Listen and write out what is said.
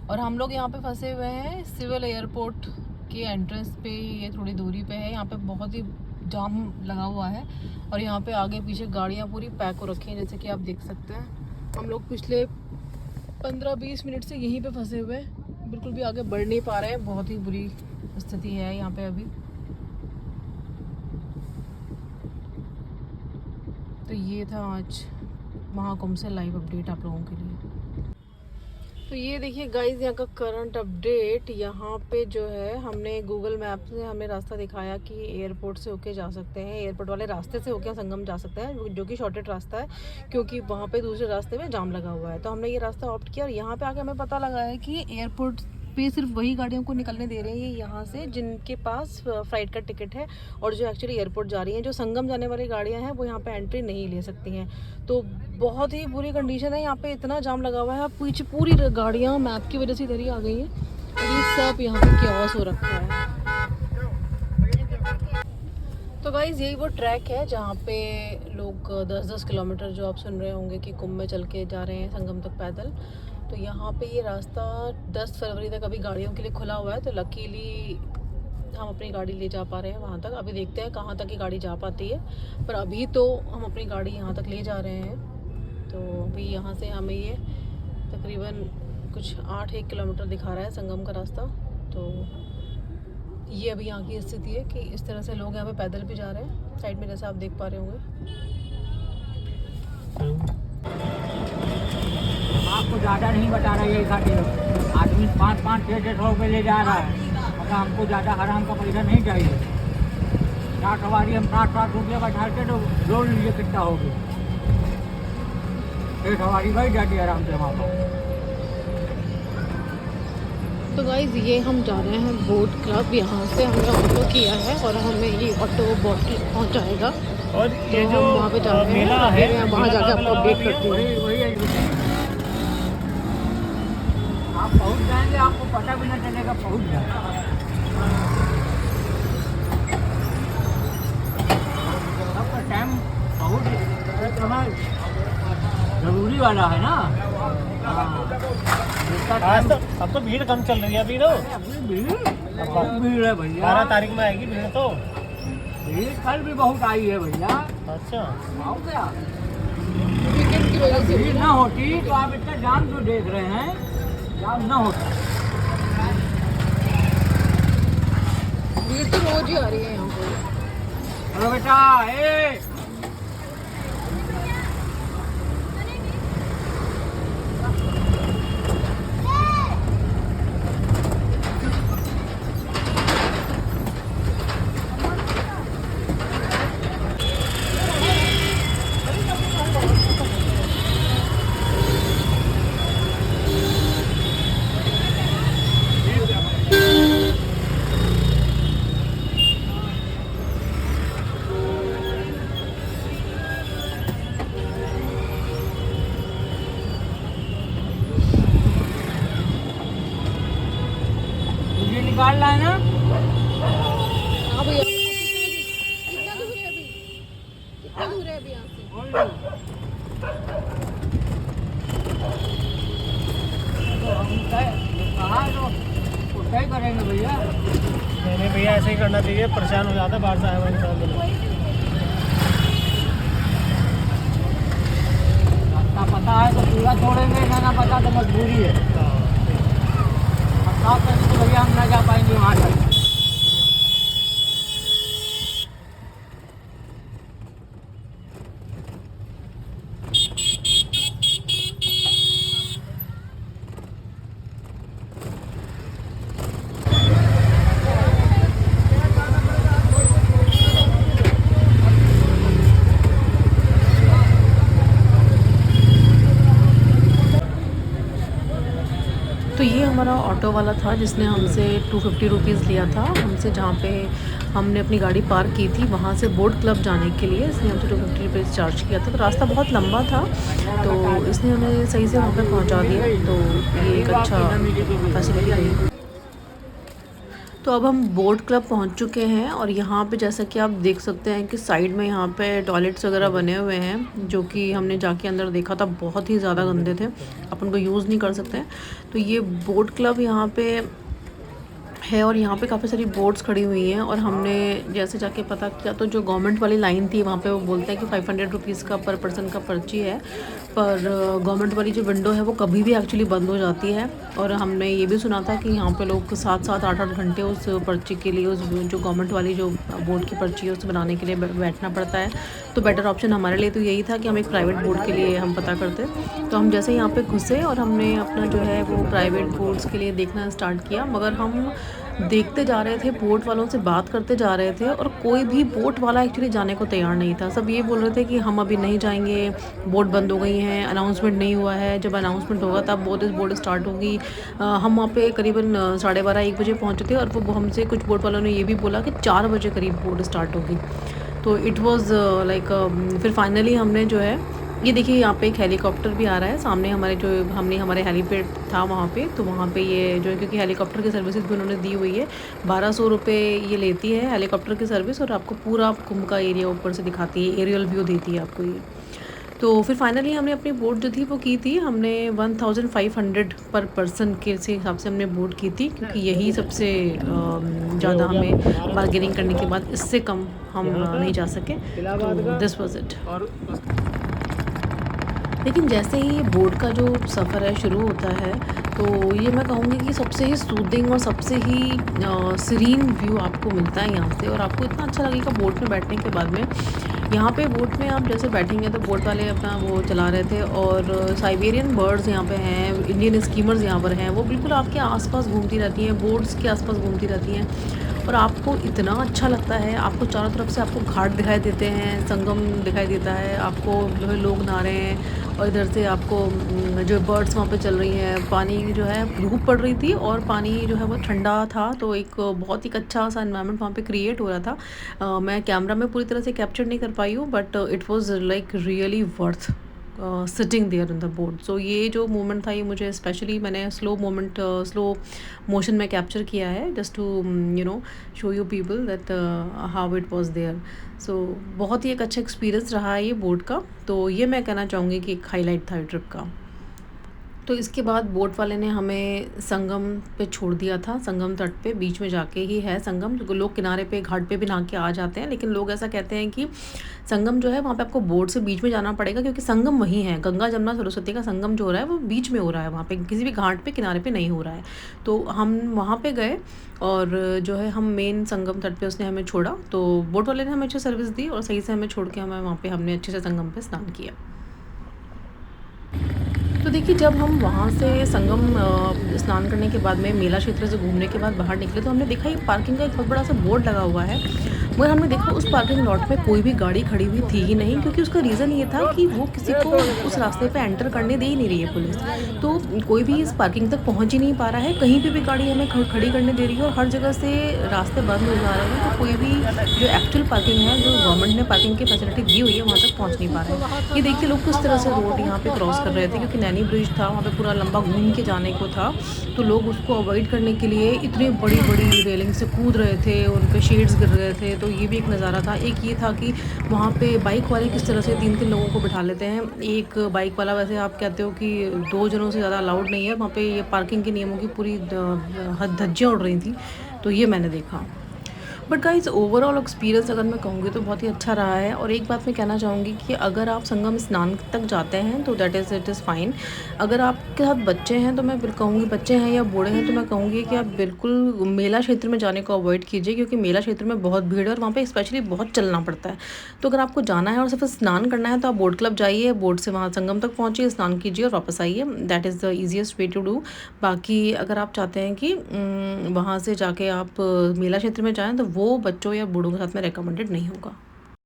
और हम लोग यहाँ पे फंसे हुए हैं सिविल एयरपोर्ट के एंट्रेंस पे। ये थोड़ी दूरी पे है, यहाँ पे बहुत ही जाम लगा हुआ है और यहाँ पे आगे पीछे गाड़ियाँ पूरी पैक हो रखी हैं, जैसे कि आप देख सकते हैं। हम लोग पिछले 15-20 मिनट से यहीं पे फंसे हुए हैं, बिल्कुल भी आगे बढ़ नहीं पा रहे हैं। बहुत ही बुरी स्थिति है यहाँ पे अभी। तो ये था आज महाकुंभ से लाइव अपडेट आप लोगों के लिए। तो ये देखिए गाइस, यहाँ का करंट अपडेट। यहाँ पे जो है हमने गूगल मैप से हमें रास्ता दिखाया कि एयरपोर्ट से होके जा सकते हैं, एयरपोर्ट वाले रास्ते से होके संगम जा सकते हैं, जो कि शॉर्टेड रास्ता है, क्योंकि वहाँ पे दूसरे रास्ते में जाम लगा हुआ है। तो हमने ये रास्ता ऑप्ट किया और यहाँ पे आके हमें पता लगा है कि एयरपोर्ट पे सिर्फ वही गाड़ियों को निकलने दे रहे हैं ये यहाँ से जिनके पास फ्लाइट का टिकट है, और जो एक्चुअली एयरपोर्ट जा रही हैं, जो संगम जाने वाली गाड़ियाँ हैं वो यहाँ पे एंट्री नहीं ले सकती हैं। तो बहुत ही बुरी कंडीशन है यहाँ पे, इतना जाम लगा हुआ है। पीछे पूरी गाड़ियाँ मैप की वजह से इधर ही आ गई हैं और ये सब यहाँ पे क्योस हो रखा है। तो गाइज यही वो ट्रैक है जहाँ पे लोग 10-10 किलोमीटर, जो आप सुन रहे होंगे कि कुंभ में चल के जा रहे हैं संगम तक पैदल। तो यहाँ पे ये रास्ता 10 फरवरी तक अभी गाड़ियों के लिए खुला हुआ है। तो लकीली हम अपनी गाड़ी ले जा पा रहे हैं वहाँ तक। अभी देखते हैं कहाँ तक ये गाड़ी जा पाती है, पर अभी तो हम अपनी गाड़ी यहाँ तक ले जा रहे हैं। तो अभी यहाँ से हमें ये तकरीबन कुछ 8-1 किलोमीटर दिखा रहा है संगम का रास्ता। तो ये अभी यहाँ की स्थिति है कि इस तरह से लोग यहाँ पे पैदल भी जा रहे हैं, साइड में जैसा आप देख पा रहे होंगे। आपको ज़्यादा नहीं बता रहा है, आदमी 5-5-6 रुपये ले जा रहा है, मतलब हमको ज़्यादा हराम का पैसा नहीं चाहिए। 60 सवारी हम 60 रुपये बैठाते तो जोड़ लीजिए कितना हो गया। 6 सवारी बैठ जाती है आराम से वहाँ पर। तो गाइज ये हम जा रहे हैं बोट क्लब, यहाँ से हमने ऑटो किया है और हमें ये ऑटो बोट पहुँचाएगा। और ये तो जो हम वहाँ पे जा रहे मेला हैं, है, मैं वहाँ जाके आपको अपडेट करती हूँ। आप पहुँच जाएंगे, आपको पता भी नहीं चलेगा, पहुँच जाएंगे। आपका टाइम बहुत जरूरी वाला है ना। आज तो अब तो भीड़ कम चल रही है अभी तो। भीड़ है भैया, 12 तारीख में आएगी भीड़ तो। भीड़ कल भी बहुत आई है भैया। अच्छा, आओ क्या? वीकेंड की वजह से भीड़ ना होती तो आप इतना जाम जो देख रहे हैं, जाम ना होता। भीड़ तो रोज ही आ रही है यहाँ पे। हेलो बेटा, ए निकाल रहा है ना। हाँ भैया, कितना दूर है अभी? कितना दूर है अभी यहाँ से? तो हम कहा तो तय करेंगे भैया। नहीं भैया ऐसे ही करना चाहिए, परेशान हो जाता है बाहर से आया हुआ इंसान। रास्ता पता है तो पूरा छोड़ेंगे, ना पता तो मजबूरी है। साफ करके तो भैया हम ना जा पाएंगे वहाँ तक। तो ये हमारा ऑटो वाला था जिसने हमसे 250 रुपीज़ लिया था हमसे, जहाँ पे हमने अपनी गाड़ी पार्क की थी वहाँ से बोट क्लब जाने के लिए इसने हमसे 250 रुपीज़ चार्ज किया था। तो रास्ता बहुत लंबा था तो इसने हमें सही से वहाँ पे पहुँचा दिया। तो ये एक अच्छा फैसिलिटी रही। तो अब हम बोट क्लब पहुंच चुके हैं और यहाँ पे जैसा कि आप देख सकते हैं कि साइड में यहाँ पे टॉयलेट्स वगैरह बने हुए हैं, जो कि हमने जाके अंदर देखा था बहुत ही ज़्यादा गंदे थे, अपन को यूज़ नहीं कर सकते। तो ये बोट क्लब यहाँ पे है और यहाँ पे काफ़ी सारी बोट्स खड़ी हुई हैं और हमने जैसे जाके पता किया तो जो गवर्नमेंट वाली लाइन थी वहाँ पे वो बोलते हैं कि 500 रुपीज़ का पर पर्सन का पर्ची है, पर गवर्नमेंट वाली जो विंडो है वो कभी भी एक्चुअली बंद हो जाती है। और हमने ये भी सुना था कि यहाँ पे लोग 7-7, 8-8 घंटे उस पर्ची के लिए, उस जो गवर्नमेंट वाली जो बोट की पर्ची है उसे बनाने के लिए बैठना पड़ता है। तो बेटर ऑप्शन हमारे लिए तो यही था कि हम एक प्राइवेट बोट के लिए हम पता करते। तो हम जैसे यहाँ पे घुसे और हमने अपना जो है वो प्राइवेट बोट्स के लिए देखना स्टार्ट किया, मगर हम देखते जा रहे थे, बोट वालों से बात करते जा रहे थे और कोई भी बोट वाला एक्चुअली जाने को तैयार नहीं था। सब ये बोल रहे थे कि हम अभी नहीं जाएंगे, बोट बंद हो गई हैं, अनाउंसमेंट नहीं हुआ है, जब अनाउंसमेंट होगा तब बोट स्टार्ट होगी। हम वहाँ पे करीबन 12:30-1 बजे पहुँचे थे और वो हमसे कुछ बोट वालों ने ये भी बोला कि 4 बजे करीब बोट स्टार्ट होगी। तो इट वॉज़ लाइक फिर फाइनली हमने जो है ये देखिए यहाँ पे एक हेलीकॉप्टर भी आ रहा है सामने हमारे, जो हमने हमारे हेलीपैड था वहाँ पे, तो वहाँ पे ये जो है, क्योंकि हेलीकॉप्टर की सर्विसेज भी उन्होंने दी हुई है, 1200 रुपये ये लेती है हेलीकॉप्टर की सर्विस, और आपको पूरा कुंभ का एरिया ऊपर से दिखाती है, एरियल व्यू देती है आपको ये। तो फिर फाइनली हमने अपनी बोट जो थी वो की थी, हमने 1500 पर पर्सन के हिसाब से हमने बोट की थी, क्योंकि यही सबसे ज़्यादा हमें बार्गेनिंग करने के बाद इससे कम हम नहीं जा सके। तो दिस वॉज इट। लेकिन जैसे ही ये बोट का जो सफ़र है शुरू होता है, तो ये मैं कहूँगी कि सबसे ही सूदिंग और सबसे ही सीरीन व्यू आपको मिलता है यहाँ से, और आपको इतना अच्छा लगेगा बोट में बैठने के बाद में। यहाँ पे बोट में आप जैसे बैठेंगे तो बोट वाले अपना वो चला रहे थे, और साइबेरियन बर्ड्स यहाँ पे हैं, इंडियन स्कीमर्स यहाँ पर हैं, वो बिल्कुल आपके आसपास घूमती रहती हैं, बोट्स के आसपास घूमती रहती हैं, और आपको इतना अच्छा लगता है। आपको चारों तरफ से आपको घाट दिखाई देते हैं, संगम दिखाई देता है, आपको जो है लोग नहा रहे हैं, और इधर से आपको जो बर्ड्स वहाँ पे चल रही हैं, पानी जो है धूप पड़ रही थी और पानी जो है वो ठंडा था, तो एक बहुत ही अच्छा सा एनवायरनमेंट वहाँ पे क्रिएट हो रहा था। मैं कैमरा में पूरी तरह से कैप्चर नहीं कर पाई हूँ, but it was like really worth sitting there in the boat. So ये जो मोमेंट था ये मुझे स्पेशली, मैंने स्लो मोशन में कैप्चर किया है, just to show you people that how it was there. So बहुत ही एक अच्छा एक्सपीरियंस रहा है ये बोट का, तो ये मैं कहना चाहूँगी कि एक हाईलाइट था ट्रिप का। तो इसके बाद बोट वाले ने हमें संगम पे छोड़ दिया था, संगम तट पे, बीच में जाके ही है संगम। जो लोग किनारे पे घाट पे भी नहा के आ जाते हैं, लेकिन लोग ऐसा कहते हैं कि संगम जो है वहाँ पे आपको बोट से बीच में जाना पड़ेगा, क्योंकि संगम वहीं है, गंगा जमुना सरस्वती का संगम जो हो रहा है वो बीच में हो रहा है, वहाँ पे किसी भी घाट पे किनारे पे नहीं हो रहा है। तो हम वहाँ पे गए और जो है हम मेन संगम तट पे उसने हमें छोड़ा, तो बोट वाले ने हमें अच्छी सर्विस दी और सही से हमें छोड़ के हमें वहाँ पे हमने अच्छे से संगम पे स्नान किया। तो देखिए, जब हम वहाँ से संगम स्नान करने के बाद में मेला क्षेत्र से घूमने के बाद बाहर निकले, तो हमने देखा ये पार्किंग का एक बहुत बड़ा सा बोर्ड लगा हुआ है, मगर हमने देखा उस पार्किंग लॉट में कोई भी गाड़ी खड़ी हुई थी ही नहीं, क्योंकि उसका रीज़न ये था कि वो किसी को उस रास्ते पे एंटर करने दे ही नहीं रही है पुलिस। तो कोई भी इस पार्किंग तक पहुँच ही नहीं पा रहा है, कहीं पे भी गाड़ी हमें खड़ी करने दे रही है, और हर जगह से रास्ते बंद हो जा रहे हैं, तो कोई भी जो एक्चुअल पार्किंग है, जो गवर्नमेंट ने पार्किंग की फैसिलिटी दी हुई है, वहाँ तक पहुँच नहीं पा रहे हैं। ये देखिए लोग किस तरह से रोड यहाँ पे क्रॉस कर रहे थे, क्योंकि नैनी ब्रिज था, वहाँ पे पूरा लंबा घूम के जाने को था, तो लोग उसको अवॉइड करने के लिए इतनी बड़ी बड़ी रेलिंग से कूद रहे थे, उन पे शेड्स गिर रहे थे। तो ये भी एक नज़ारा था। एक ये था कि वहाँ पे बाइक वाले किस तरह से 3-3 लोगों को बिठा लेते हैं। एक बाइक वाला, वैसे आप कहते हो कि 2 जनों से ज़्यादा अलाउड नहीं है वहाँ पे, ये पार्किंग के नियमों की पूरी धज्जियाँ उड़ रही थी, तो ये मैंने देखा। बट गाइज ओवरऑल एक्सपीरियंस अगर मैं कहूँगी तो बहुत ही अच्छा रहा है। और एक बात मैं कहना चाहूँगी कि अगर आप संगम स्नान तक जाते हैं तो इट इज़ फाइन। अगर आपके साथ बच्चे हैं तो मैं बिल्कुल कहूँगी, बच्चे हैं या बूढ़े हैं, तो मैं कहूँगी कि आप बिल्कुल मेला क्षेत्र में जाने को अवॉइड कीजिए, क्योंकि मेला क्षेत्र में बहुत भीड़ है और वहाँ पे स्पेशली बहुत चलना पड़ता है। तो अगर आपको जाना है और सिर्फ स्नान करना है तो आप बोट क्लब जाइए, बोट से वहाँ संगम तक पहुँचिए, स्नान कीजिए और वापस आइए। That is the easiest way to do. बाकी अगर आप चाहते हैं कि वहाँ से जाके आप मेला क्षेत्र में जाएँ, तो वो बच्चों या बूढ़ों के साथ में रिकमेंडेड नहीं होगा।